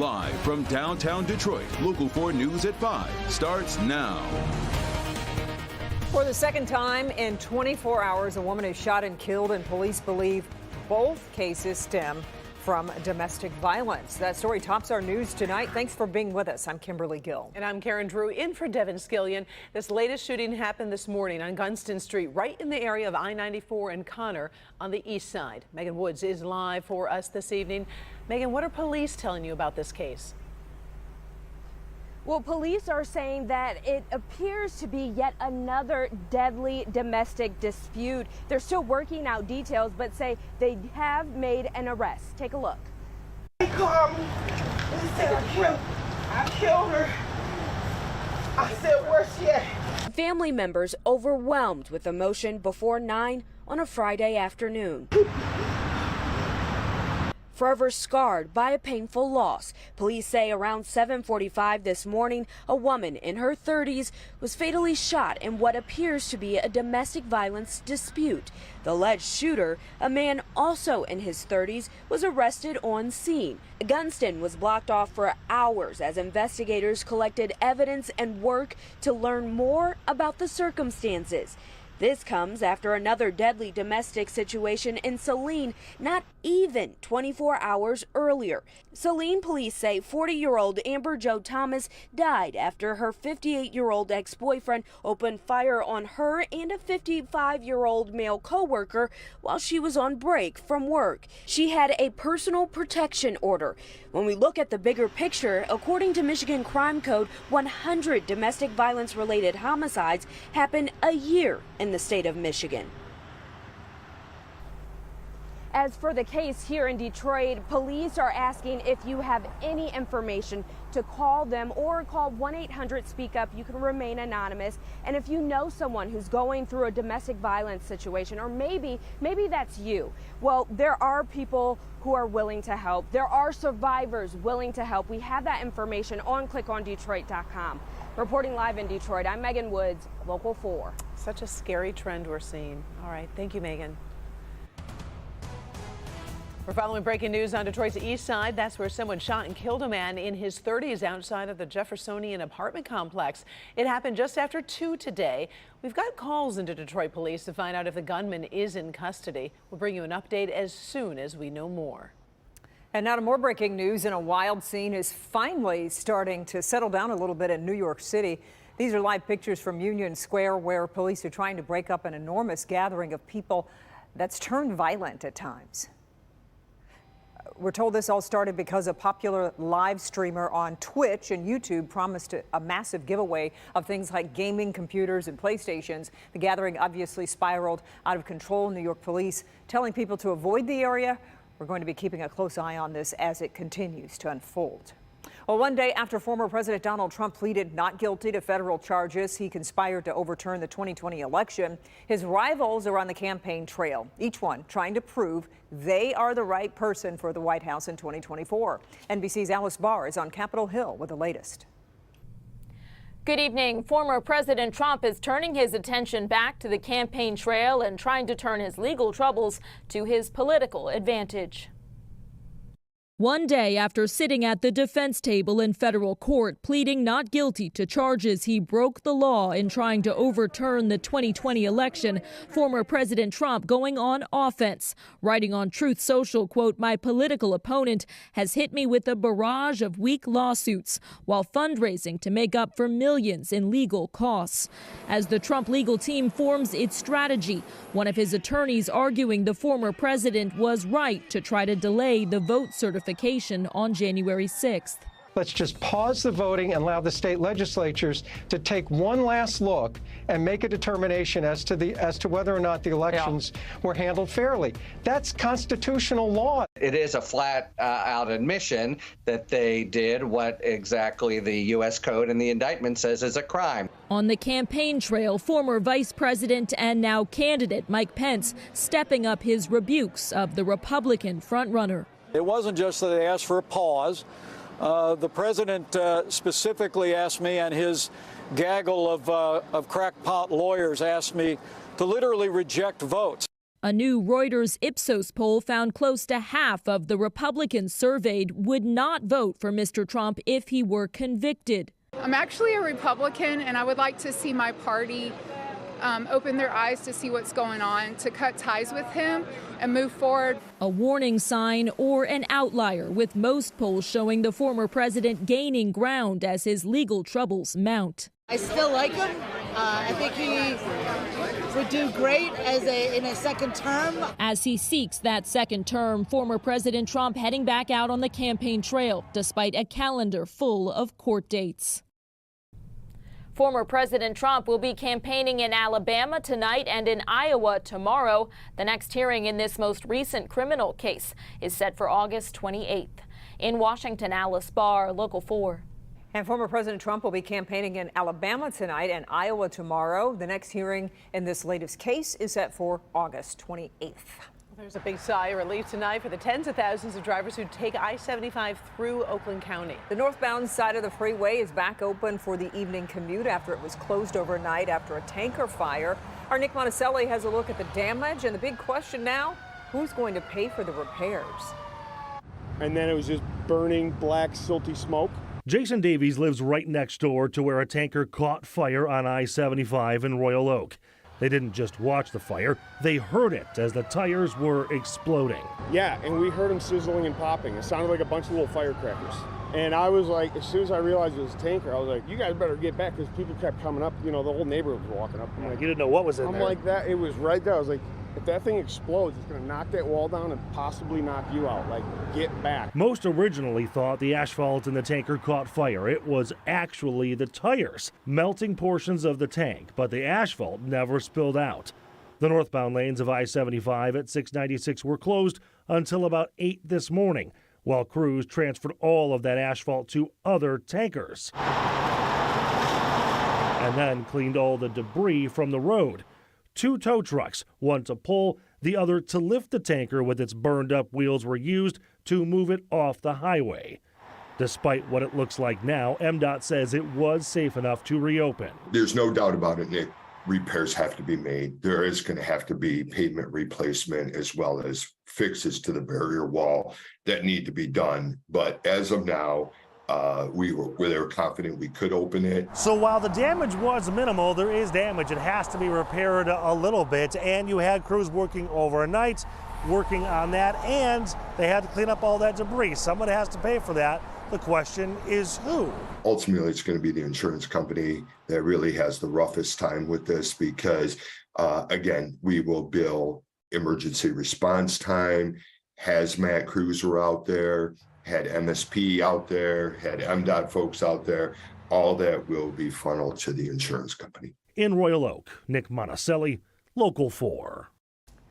Live from downtown Detroit, Local 4 News at 5 starts now. For the second time in 24 hours, a woman is shot and killed, and police believe both cases stem from domestic violence. That story tops our news tonight. Thanks for being with us. I'm Kimberly Gill. And I'm Karen Drew, in for Devin Skillion. This latest shooting happened this morning on Gunston Street, right in the area of I-94 and Connor on the east side. Megan Woods is live for us this evening. Megan, what are police telling you about this case? Well, police are saying that it appears to be yet another deadly domestic dispute. They're still working out details, but say they have made an arrest. Take a look. He called me and said, I killed her. I said, where's she at? Family members overwhelmed with emotion before 9 on a Friday afternoon. Forever scarred by a painful loss. Police say around 7:45 this morning, a woman in her 30s was fatally shot in what appears to be a domestic violence dispute. The alleged shooter, a man also in his 30s, was arrested on scene. Gunston was blocked off for hours as investigators collected evidence and worked to learn more about the circumstances. This comes after another deadly domestic situation in Saline, not even 24 hours earlier. Saline police say 40-year-old Amber Jo Thomas died after her 58-year-old ex-boyfriend opened fire on her and a 55-year-old male co-worker while she was on break from work. She had a personal protection order. When we look at the bigger picture, according to Michigan Crime Code, 100 domestic violence-related homicides happen a year in the state of Michigan. As for the case here in Detroit, police are asking if you have any information to call them or call 1-800-SPEAK-UP. You can remain anonymous. And if you know someone who's going through a domestic violence situation, or maybe that's you, well, there are people who are willing to help. There are survivors willing to help. We have that information on clickondetroit.com. Reporting live in Detroit, I'm Megan Woods, Local 4. Such a scary trend we're seeing. All right, thank you, Megan. We're following breaking news on Detroit's east side. That's where someone shot and killed a man in his 30s outside of the Jeffersonian apartment complex. It happened just after 2 today. We've got calls into Detroit police to find out if the gunman is in custody. We'll bring you an update as soon as we know more. And now to more breaking news. And a wild scene is finally starting to settle down a little bit in New York City. These are live pictures from Union Square, where police are trying to break up an enormous gathering of people that's turned violent at times. We're told this all started because a popular live streamer on Twitch and YouTube promised a massive giveaway of things like gaming computers and PlayStations. The gathering obviously spiraled out of control. New York police telling people to avoid the area. We're going to be keeping a close eye on this as it continues to unfold. Well, one day after former President Donald Trump pleaded not guilty to federal charges, he conspired to overturn the 2020 election. His rivals are on the campaign trail, each one trying to prove they are the right person for the White House in 2024. NBC's Alice Barr is on Capitol Hill with the latest. Good evening. Former President Trump is turning his attention back to the campaign trail and trying to turn his legal troubles to his political advantage. One day after sitting at the defense table in federal court, pleading not guilty to charges he broke the law in trying to overturn the 2020 election, former President Trump going on offense, writing on Truth Social, quote, "My political opponent has hit me with a barrage of weak lawsuits while fundraising to make up for millions in legal costs." As the Trump legal team forms its strategy, one of his attorneys arguing the former president was right to try to delay the vote certification on January 6th. Let's just pause the voting and allow the state legislatures to take one last look and make a determination as to whether or not the elections were handled fairly. That's constitutional law. It is a flat out admission that they did what exactly the U.S. Code and the indictment says is a crime. On the campaign trail, former Vice President and now candidate Mike Pence stepping up his rebukes of the Republican frontrunner. It wasn't just that they asked for a pause. The president specifically asked me, and his gaggle of crackpot lawyers asked me to literally reject votes. A new Reuters Ipsos poll found close to half of the Republicans surveyed would not vote for Mr. Trump if he were convicted. I'm actually a Republican, and I would like to see my party open their eyes to see what's going on, to cut ties with him and move forward. A warning sign or an outlier, with most polls showing the former president gaining ground as his legal troubles mount. I still like him. I think he would do great in a second term. As he seeks that second term, former President Trump heading back out on the campaign trail, despite a calendar full of court dates. Former President Trump will be campaigning in Alabama tonight and in Iowa tomorrow. The next hearing in this most recent criminal case is set for August 28th. In Washington, Alice Barr, Local 4. And former President Trump will be campaigning in Alabama tonight and Iowa tomorrow. The next hearing in this latest case is set for August 28th. There's a big sigh of relief tonight for the tens of thousands of drivers who take I-75 through Oakland County. The northbound side of the freeway is back open for the evening commute after it was closed overnight after a tanker fire. Our Nick Monticelli has a look at the damage, and the big question now, who's going to pay for the repairs? And then it was just burning black, silty smoke. Jason Davies lives right next door to where a tanker caught fire on I-75 in Royal Oak. They didn't just watch the fire, they heard it as the tires were exploding. Yeah, and we heard them sizzling and popping. It sounded like a bunch of little firecrackers. And I was like, as soon as I realized it was a tanker, I was like, you guys better get back, because people kept coming up. You know, the whole neighborhood was walking up. I'm like, you didn't know what was in there. I'm like, that, it was right there. I was like, if that thing explodes, it's going to knock that wall down and possibly knock you out. Like, get back. Most originally thought the asphalt in the tanker caught fire. It was actually the tires, melting portions of the tank, but the asphalt never spilled out. The northbound lanes of I-75 at 696 were closed until about 8 this morning, while crews transferred all of that asphalt to other tankers and then cleaned all the debris from the road. 2 tow trucks, one to pull, the other to lift the tanker with its burned up wheels, were used to move it off the highway. Despite what it looks like now, MDOT says it was safe enough to reopen. There's no doubt about it, Nick. Repairs have to be made. There is going to have to be pavement replacement as well as fixes to the barrier wall that need to be done. But as of now, we were confident we could open it. So while the damage was minimal, there is damage. It has to be repaired a little bit, and you had crews working overnight working on that, and they had to clean up all that debris. Someone has to pay for that. The question is who? Ultimately, it's going to be the insurance company that really has the roughest time with this because, again, we will bill emergency response time, hazmat crews were out there, had MSP out there, had MDOT folks out there. All that will be funneled to the insurance company. In Royal Oak, Nick Monticelli, Local 4.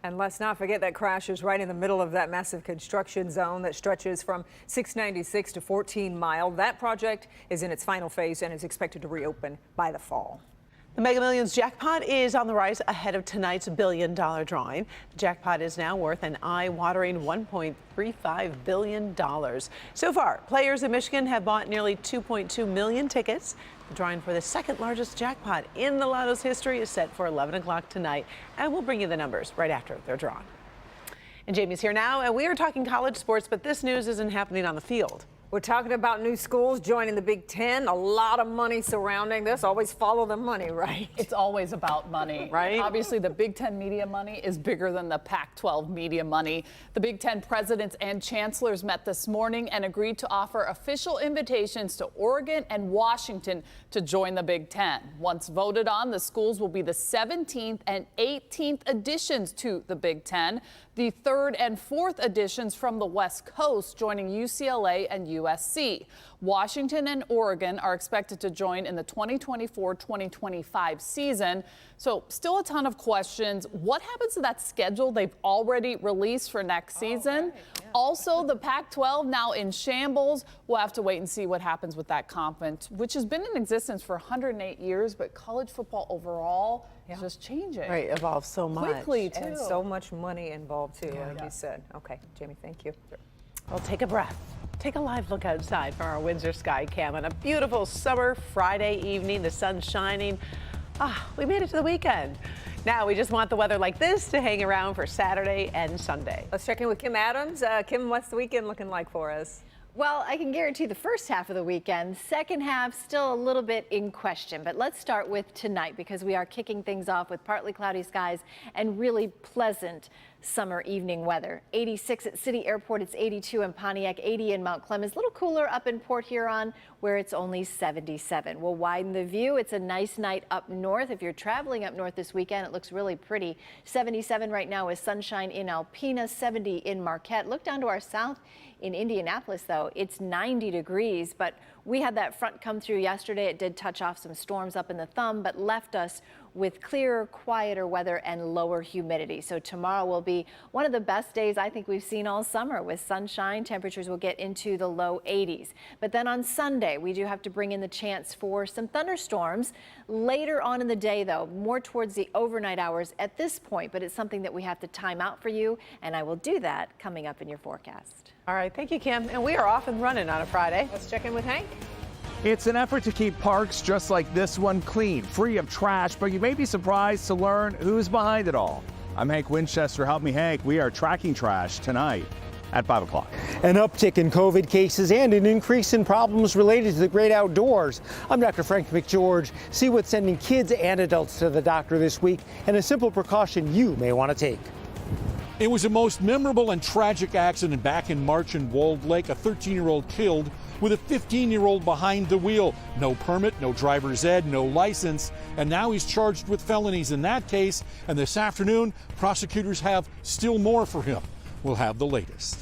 And let's not forget that crash is right in the middle of that massive construction zone that stretches from 696 to 14 Mile. That project is in its final phase and is expected to reopen by the fall. The Mega Millions jackpot is on the rise ahead of tonight's billion-dollar drawing. The jackpot is now worth an eye-watering $1.35 billion. So far, players in Michigan have bought nearly 2.2 million tickets. The drawing for the second largest jackpot in the Lotto's history is set for 11 o'clock tonight, and we'll bring you the numbers right after they're drawn. And Jamie's here now, and we are talking college sports, but this news isn't happening on the field. We're talking about new schools joining the Big Ten. A lot of money surrounding this. Always follow the money, right? It's always about money, right? Obviously, the Big Ten media money is bigger than the Pac-12 media money. The Big Ten presidents and chancellors met this morning and agreed to offer official invitations to Oregon and Washington to join the Big Ten. Once voted on, the schools will be the 17th and 18th additions to the Big Ten. The 3rd and 4th additions from the West Coast joining UCLA and USC. Washington and Oregon are expected to join in the 2024-2025 season. So still a ton of questions. What happens to that schedule they've already released for next season? Right. Yeah. Also, the Pac-12 now in shambles. We'll have to wait and see what happens with that conference, which has been in existence for 108 years, but college football overall is just changing. Right, evolves so much. Quickly, too. And so much money involved, too, like you said. Okay, Jamie, thank you. Well, take a breath. Take a live look outside from our Windsor Sky Cam on a beautiful summer Friday evening. The sun's shining. We made it to the weekend. Now we just want the weather like this to hang around for Saturday and Sunday. Let's check in with Kim Adams. Kim, what's the weekend looking like for us? Well, I can guarantee the first half of the weekend. Second half, still a little bit in question. But let's start with tonight, because we are kicking things off with partly cloudy skies and really pleasant summer evening weather. 86 at City Airport, it's 82 in Pontiac, 80 in Mount Clemens. A little cooler up in Port Huron, where it's only 77. We'll widen the view. It's a nice night up north. If you're traveling up north this weekend, it looks really pretty. 77 right now with sunshine in Alpena, 70 in Marquette. Look down to our south. In Indianapolis, though, it's 90 degrees, but we had that front come through yesterday. It did touch off some storms up in the thumb, but left us with clearer, quieter weather and lower humidity. So tomorrow will be one of the best days I think we've seen all summer with sunshine. Temperatures will get into the low 80s. But then on Sunday, we do have to bring in the chance for some thunderstorms later on in the day, though, more towards the overnight hours at this point. But it's something that we have to time out for you, and I will do that coming up in your forecast. All right, thank you, Kim. And we are off and running on a Friday. Let's check in with Hank. It's an effort to keep parks just like this one clean, free of trash, but you may be surprised to learn who's behind it all. I'm Hank Winchester. Help me, Hank. We are tracking trash tonight at 5 o'clock. An uptick in COVID cases and an increase in problems related to the great outdoors. I'm Dr. Frank McGeorge. See what's sending kids and adults to the doctor this week and a simple precaution you may want to take. It was the most memorable and tragic accident back in March in Walled Lake. A 13-year-old killed with a 15-year-old behind the wheel. No permit, no driver's ed, no license, and now he's charged with felonies in that case. And this afternoon, prosecutors have still more for him. We'll have the latest.